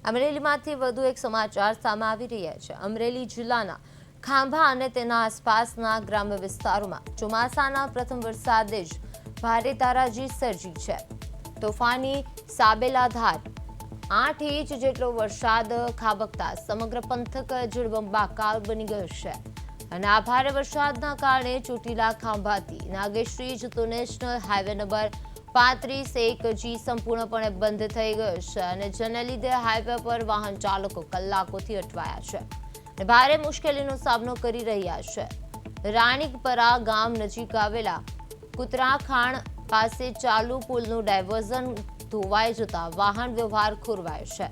અમરેલીમાંથી વધુ એક સમાચાર સામે આવી રહ્યા છે। અમરેલી જિલ્લાના ખાંભા અને તેના આસપાસના ગ્રામ્ય વિસ્તારોમાં ચોમાસાના પ્રથમ વરસાદે જ ભારે તારાજી સર્જી છે। તોફાની સાબેલાધાર 8 ઇંચ જેટલો વરસાદ ખાબકતા સમગ્ર પંથક જળબંબાકાર બની ગયો છે અને આ ભારે વરસાદના કારણે ચોટીલા ખાંભાથી નાગેશ્રી જતો નેશનલ હાઈવે નંબર 35-1G સંપૂર્ણપણે બંધ થઈ ગયો છે અને જેને લીધે હાઈવે પર વાહન ચાલકો કલાકોથી અટવાયા છે અને ભારે મુશ્કેલીનો સામનો કરી રહ્યા છે। રાણીકપરા ગામ નજીક આવેલા કુતરાખાણ પાસે ચાલુ પુલનું ડાયવર્ઝન ધોવાઈ જતા વાહન વ્યવહાર ખોરવાયો છે।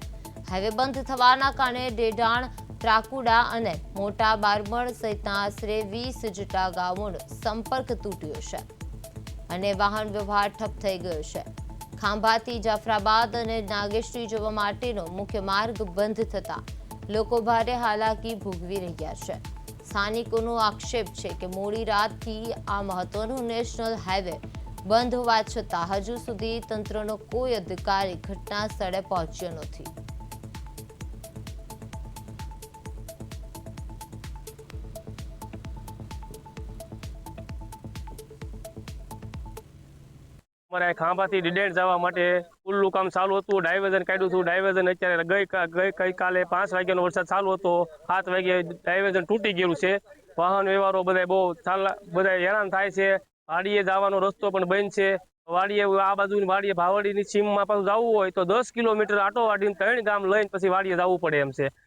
હાઈવે બંધ થવાના કારણે ડેડાણ, ત્રાકુડા અને મોટા બારમણ સહિતના આશરે 20 જેટલા ગામોનો સંપર્ક તૂટ્યો છે અને વાહન વ્યવહાર ઠપ થઈ ગયો છે। ખાંભાથી જાફરાબાદ અને નાગેશ્રી જવા માટેનો મુખ્ય માર્ગ બંધ થતા લોકો ભારે હાલાકી ભોગવી રહ્યા છે। સ્થાનિકોનો આક્ષેપ છે કે મોડી રાતથી આ મહત્વનું નેશનલ હાઈવે બંધ હોવા છતાં હજુ સુધી તંત્રનો કોઈ અધિકારી ઘટના સ્થળે પહોંચ્યો નથી। અમારે ખાંભાથી ડીડેણ જવા માટે પુલનું કામ ચાલુ હતું, ડાયવર્ઝન કાઢ્યું હતું। ડાયવર્ઝન અત્યારે ગઈકાલે 5 વાગ્યાનો વરસાદ ચાલુ હતો, 7 વાગ્યે ડાયવર્ઝન તૂટી ગયેલું છે। વાહન વ્યવહારો બધા હેરાન થાય છે। વાડીએ જવાનો રસ્તો પણ બંધ છે। વાડીએ આ બાજુની વાડીએ ભાવડીની સીમમાં પાછું જવું હોય તો 10 કિલોમીટર આટો વાડીને 3 ગામ લઈને પછી વાડીએ જવું પડે એમ છે।